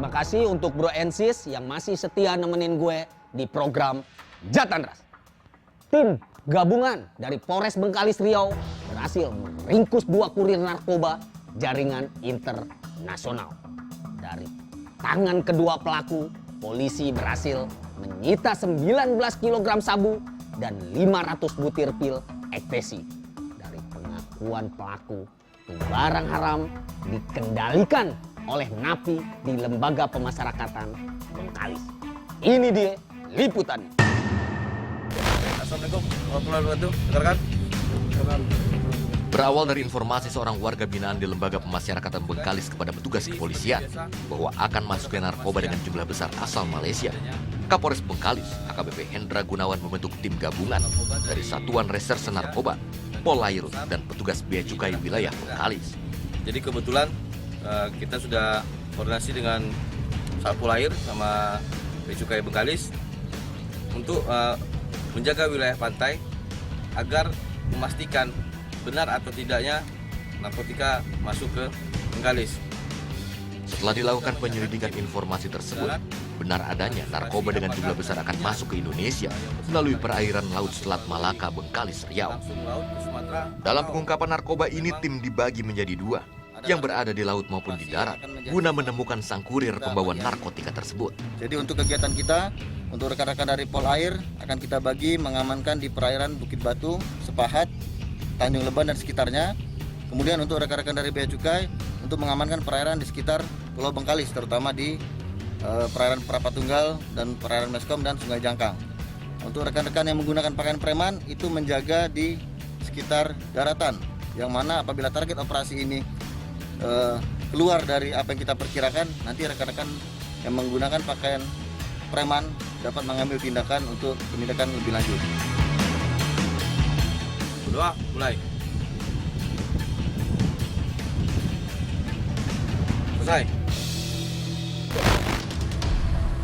Terima kasih untuk Bro Ensis yang masih setia nemenin gue di program Jatandras. Tim gabungan dari Polres Bengkalis Riau berhasil meringkus 2 kurir narkoba jaringan internasional. Dari tangan kedua pelaku, polisi berhasil menyita 19 kg sabu dan 500 butir pil ekstasi. Dari pengakuan pelaku, barang haram dikendalikan oleh napi di Lembaga Pemasyarakatan Bengkalis. Ini dia liputannya. Assalamualaikum warahmatullahi wabarakatuh. Dengarkan. Berawal dari informasi seorang warga binaan di Lembaga Pemasyarakatan Bengkalis kepada petugas kepolisian bahwa akan masuknya narkoba dengan jumlah besar asal Malaysia, Kapolres Bengkalis, AKBP Hendra Gunawan membentuk tim gabungan dari Satuan Reserse Narkoba, Polairut, dan petugas Bea Cukai wilayah Bengkalis. Jadi kebetulan kita sudah koordinasi dengan Polair sama Bea Cukai Bengkalis untuk menjaga wilayah pantai agar memastikan benar atau tidaknya narkotika masuk ke Bengkalis. Setelah dilakukan penyelidikan informasi tersebut, benar adanya narkoba dengan jumlah besar akan masuk ke Indonesia melalui perairan Laut Selat Malaka, Bengkalis, Riau. Dalam pengungkapan narkoba ini, tim dibagi menjadi 2, yang berada di laut maupun di darat, guna menemukan sang kurir pembawa narkotika tersebut. Jadi untuk kegiatan kita, untuk rekan-rekan dari Polair akan kita bagi mengamankan di perairan Bukit Batu, Sepahat, Tanjung Leban dan sekitarnya. Kemudian untuk rekan-rekan dari Bea Cukai untuk mengamankan perairan di sekitar Pulau Bengkalis, terutama di perairan Prapatunggal dan perairan Meskom dan Sungai Jangkang. Untuk rekan-rekan yang menggunakan pakaian preman itu menjaga di sekitar daratan, yang mana apabila target operasi ini keluar dari apa yang kita perkirakan, nanti rekan-rekan yang menggunakan pakaian preman dapat mengambil tindakan untuk penindakan lebih lanjut. Berdoa, mulai. Selesai.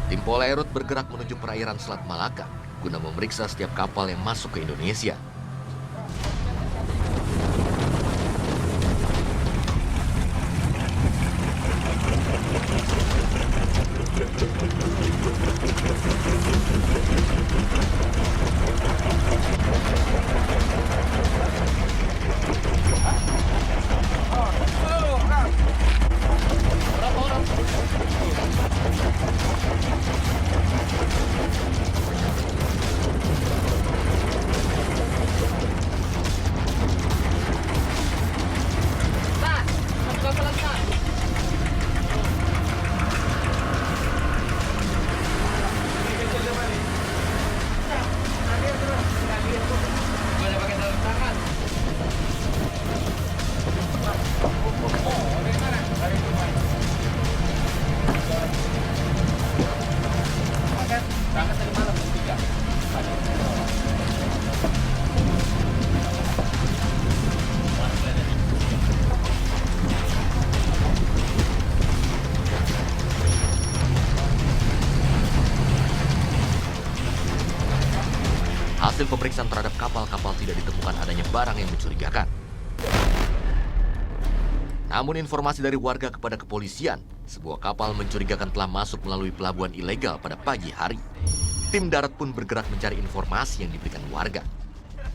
Tim Polairut bergerak menuju perairan Selat Malaka guna memeriksa setiap kapal yang masuk ke Indonesia. Hasil pemeriksaan terhadap kapal-kapal tidak ditemukan adanya barang yang mencurigakan. Namun informasi dari warga kepada kepolisian, sebuah kapal mencurigakan telah masuk melalui pelabuhan ilegal pada pagi hari. Tim darat pun bergerak mencari informasi yang diberikan warga.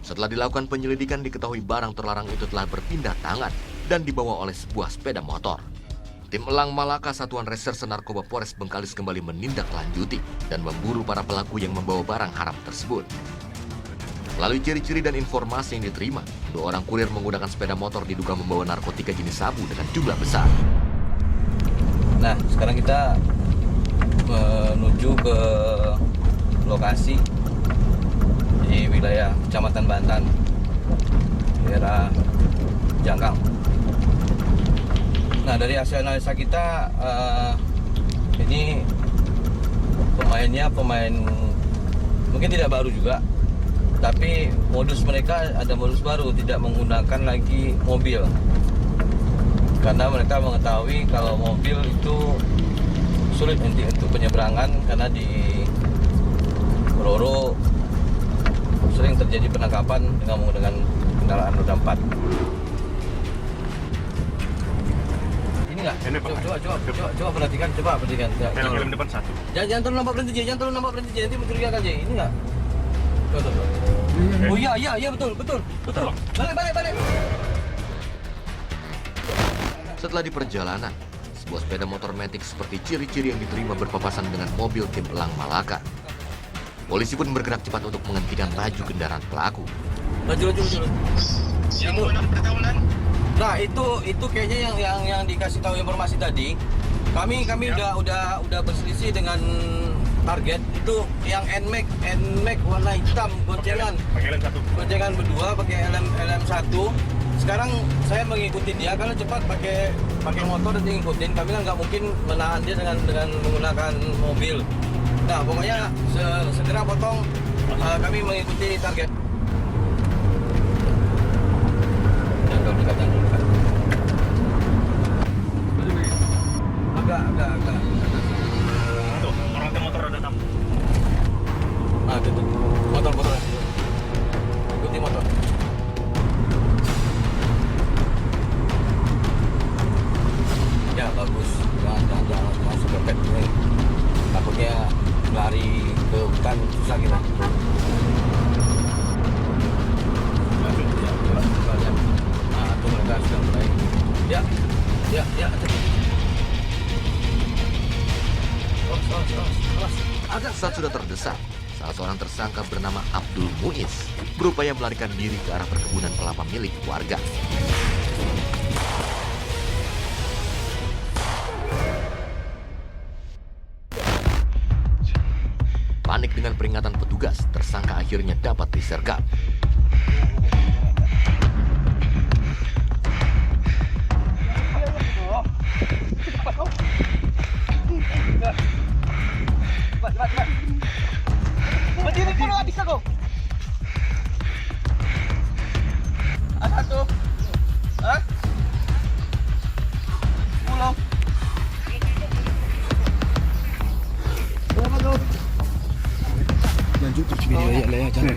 Setelah dilakukan penyelidikan, diketahui barang terlarang itu telah berpindah tangan dan dibawa oleh sebuah sepeda motor. Tim Elang Malaka Satuan Reserse Narkoba Polres Bengkalis kembali menindaklanjuti dan memburu para pelaku yang membawa barang haram tersebut. Melalui ciri-ciri dan informasi yang diterima, 2 orang kurir menggunakan sepeda motor diduga membawa narkotika jenis sabu dengan jumlah besar. Nah, sekarang kita menuju ke lokasi di wilayah Kecamatan Bantan, daerah Jangkang. Nah, dari hasil analisa kita, ini pemainnya pemain mungkin tidak baru juga, tapi modus mereka ada modus baru, tidak menggunakan lagi mobil. Karena mereka mengetahui kalau mobil itu sulit untuk penyeberangan, karena di Roro sering terjadi penangkapan dengan menggunakan kendaraan roda 4. Ini nggak? Ini, Pak. Coba perhatikan. Ya, Helm depan satu. jangan terlalu nampak berhenti, jangan terlalu nampak berhenti, nanti mencurigakan, Ji. Ini nggak? Coba. Oh iya, betul. Balik. Setelah di perjalanan, sebuah sepeda motor matic seperti ciri-ciri yang diterima berpapasan dengan mobil tim Elang Malaka. Polisi pun bergerak cepat untuk menghentikan laju kendaraan pelaku. Laju. Yang benar pertaunan? Nah, itu kayaknya yang dikasih tahu informasi tadi. Kami udah berselisih dengan target itu yang NMAX warna hitam goncengan. Pakai helm satu. Goncengan berdua pakai LM1. Sekarang saya mengikuti dia karena cepat pakai motor dan ngikutin. Kami kan nggak mungkin menahan dia dengan menggunakan mobil. Nah, pokoknya segera potong, kami mengikuti target. Jangan dekat. Agak. Tuh, orang yang motor ada tamu. Gitu. Motor. Ikuti motor. Ya, bagus. Jangan sepepet ini. Takutnya lari ke hutan susah kita. Nah, itu mereka sudah mulai. Ya. Saat sudah terdesak, salah seorang tersangka bernama Abdul Muiz berupaya melarikan diri ke arah perkebunan kelapa milik warga. Panik dengan peringatan petugas, tersangka akhirnya dapat disergap. Berdiri dulu, nggak bisa kok. Ada tuh. Hah? Pulang. Lanjut terus video ya, jangan.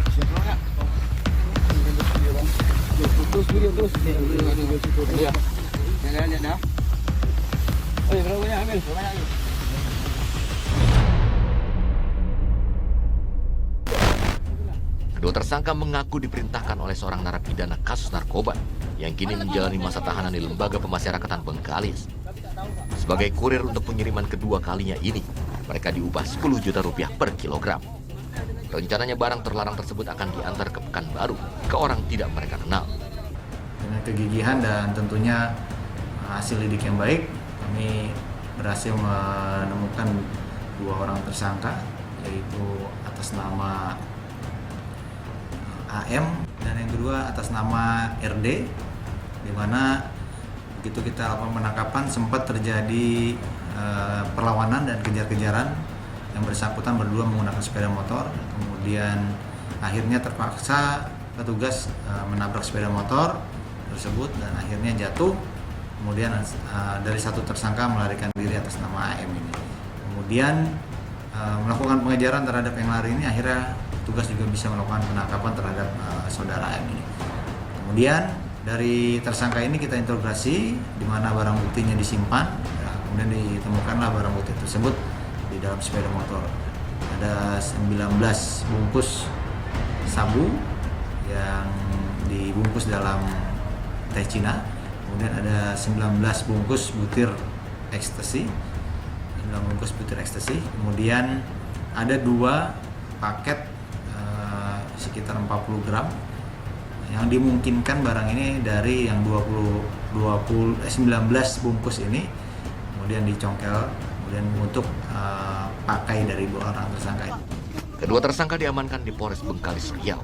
Terus video terus. Iya. Jangan dah. Berapa banyak ambil? Kedua tersangka mengaku diperintahkan oleh seorang narapidana kasus narkoba yang kini menjalani masa tahanan di Lembaga Pemasyarakatan Bengkalis. Sebagai kurir untuk pengiriman kedua kalinya ini, mereka diupah 10 juta rupiah per kilogram. Rencananya barang terlarang tersebut akan diantar ke Pekanbaru ke orang tidak mereka kenal. Dengan kegigihan dan tentunya hasil lidik yang baik, kami berhasil menemukan 2 orang tersangka, yaitu atas nama AM dan yang kedua atas nama RD, di mana begitu kita lakukan penangkapan sempat terjadi perlawanan dan kejar-kejaran. Yang bersangkutan berdua menggunakan sepeda motor, kemudian akhirnya terpaksa petugas menabrak sepeda motor tersebut dan akhirnya jatuh. Kemudian dari satu tersangka melarikan diri atas nama AM ini. Kemudian melakukan pengejaran terhadap yang lari ini, akhirnya petugas juga bisa melakukan penangkapan terhadap saudara AM ini. Kemudian dari tersangka ini kita interogasi di mana barang buktinya disimpan. Kemudian ditemukanlah barang bukti tersebut di dalam sepeda motor. Ada 19 bungkus sabu yang dibungkus dalam teh Cina. Kemudian ada 19 bungkus butir ekstasi. Kemudian ada 2 paket sekitar 40 gram yang dimungkinkan barang ini dari yang 19 bungkus ini kemudian dicongkel kemudian untuk pakai dari 2 orang tersangka. Kedua tersangka diamankan di Polres Bengkalis Riau.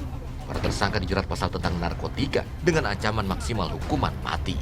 Para tersangka dijerat pasal tentang narkotika dengan ancaman maksimal hukuman mati.